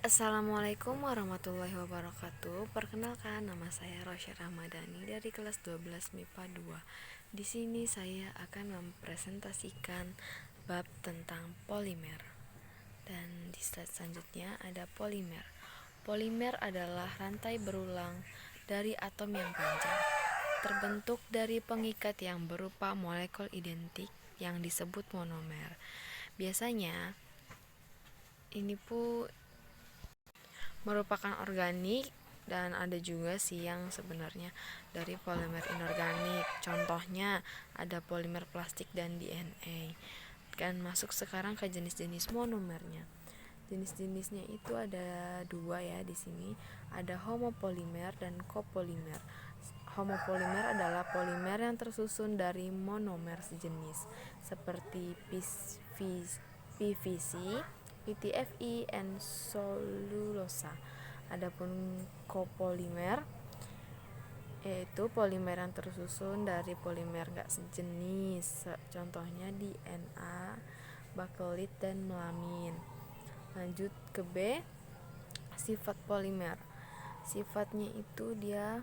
Assalamualaikum warahmatullahi wabarakatuh. Perkenalkan, nama saya Rosya Ramadhani dari kelas 12 MIPA 2. Di sini saya akan mempresentasikan bab tentang polimer. Dan di slide selanjutnya ada polimer. Polimer adalah rantai berulang dari atom yang panjang, terbentuk dari pengikat yang berupa molekul identik yang disebut monomer. Biasanya ini pun merupakan organik, dan ada juga sih yang sebenarnya dari polimer inorganik. Contohnya ada polimer plastik dan DNA. Dan masuk sekarang ke jenis-jenis monomernya. Jenis-jenisnya itu ada dua ya di sini. Ada homopolimer dan copolimer. Homopolimer adalah polimer yang tersusun dari monomer sejenis seperti PVC, PTFE, and selulosa. Adapun copolimer yaitu polimer yang tersusun dari polimer gak sejenis, contohnya DNA, bakelit, dan melamin. Lanjut ke B, sifat polimer. Sifatnya itu dia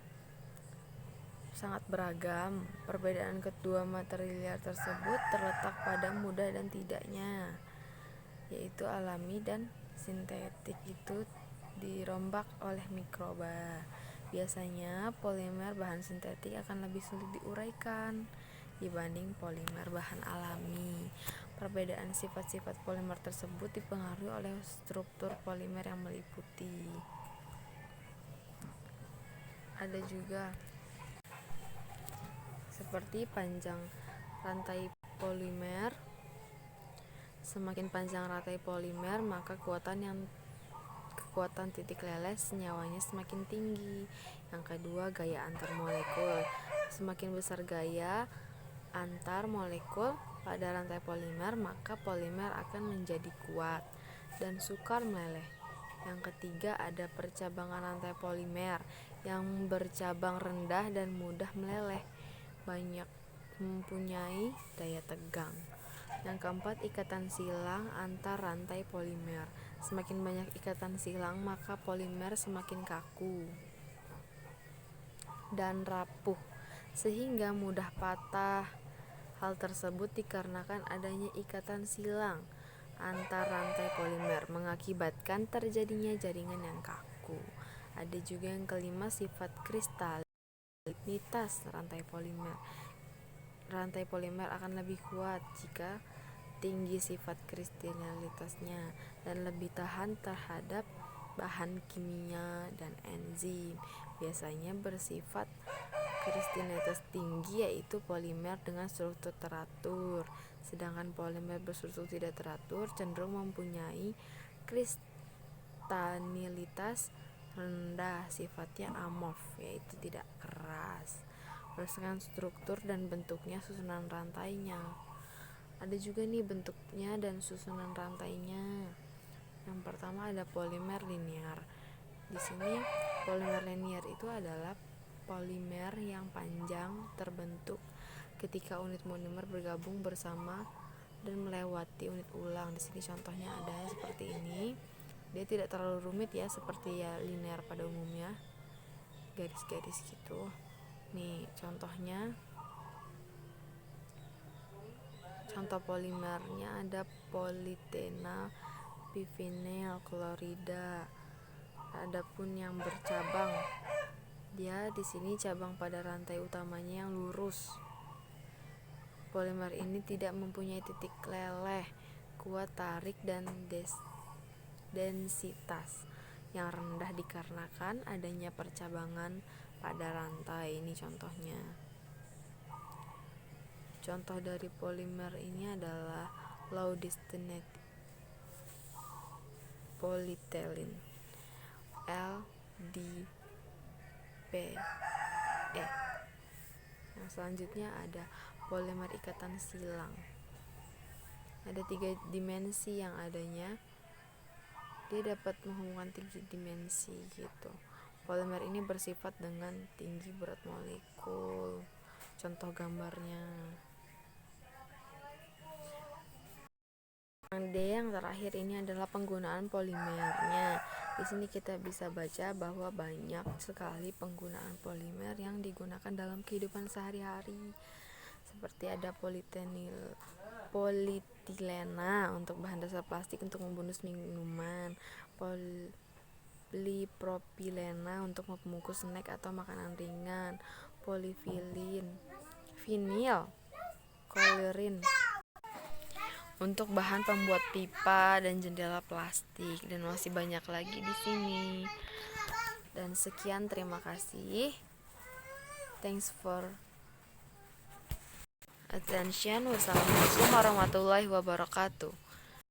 sangat beragam. Perbedaan kedua material tersebut terletak pada mudah dan tidaknya, yaitu alami dan sintetik itu dirombak oleh mikroba. Biasanya polimer bahan sintetik akan lebih sulit diuraikan dibanding polimer bahan alami. Perbedaan sifat-sifat polimer tersebut dipengaruhi oleh struktur polimer yang meliputi. Ada juga seperti panjang rantai polimer. Semakin panjang rantai polimer, maka kekuatan titik leleh senyawanya semakin tinggi. Yang kedua, gaya antar molekul. Semakin besar gaya antar molekul pada rantai polimer, maka polimer akan menjadi kuat dan sukar meleleh. Yang ketiga, ada percabangan rantai polimer yang bercabang rendah dan mudah meleleh, banyak mempunyai daya tegang. Yang keempat, ikatan silang antar rantai polimer. Semakin banyak ikatan silang, maka polimer semakin kaku dan rapuh sehingga mudah patah. Hal tersebut dikarenakan adanya ikatan silang antar rantai polimer, mengakibatkan terjadinya jaringan yang kaku. Ada juga yang kelima, sifat kristalinitas rantai polimer. Rantai polimer akan lebih kuat jika tinggi sifat kristalinitasnya dan lebih tahan terhadap bahan kimia dan enzim. Biasanya bersifat kristalinitas tinggi yaitu polimer dengan struktur teratur, sedangkan polimer berstruktur tidak teratur cenderung mempunyai kristalinitas rendah, sifatnya amorf yaitu tidak keras. Berdasarkan struktur dan bentuknya susunan rantainya. Ada juga nih bentuknya dan susunan rantainya. Yang pertama ada polimer linear. Di sini polimer linear itu adalah polimer yang panjang terbentuk ketika unit monomer bergabung bersama dan melewati unit ulang. Di sini contohnya ada seperti ini. Dia tidak terlalu rumit ya, seperti ya linear pada umumnya, garis-garis gitu. Nih contohnya. Contoh polimernya ada politena, biphenyl klorida. Adapun yang bercabang, dia di sini cabang pada rantai utamanya yang lurus. Polimer ini tidak mempunyai titik leleh, kuat tarik, dan densitas yang rendah dikarenakan adanya percabangan pada rantai. Ini contohnya. Contoh dari polimer ini adalah low density polyethylene LDPE. Yang selanjutnya ada polimer ikatan silang. Ada 3 dimensi yang adanya. Dia dapat menghubungkan 3 dimensi gitu. Polimer ini bersifat dengan tinggi berat molekul. Contoh gambarnya. Yang D yang terakhir ini adalah penggunaan polimernya. Di sini kita bisa baca bahwa banyak sekali penggunaan polimer yang digunakan dalam kehidupan sehari-hari. Seperti ada polietilena untuk bahan dasar plastik untuk membungkus minuman, polipropilena untuk membungkus snack atau makanan ringan, vinil klorin untuk bahan pembuat pipa dan jendela plastik, dan masih banyak lagi di sini. Dan sekian, terima kasih. Thanks for attention. Wassalamualaikum warahmatullahi wabarakatuh.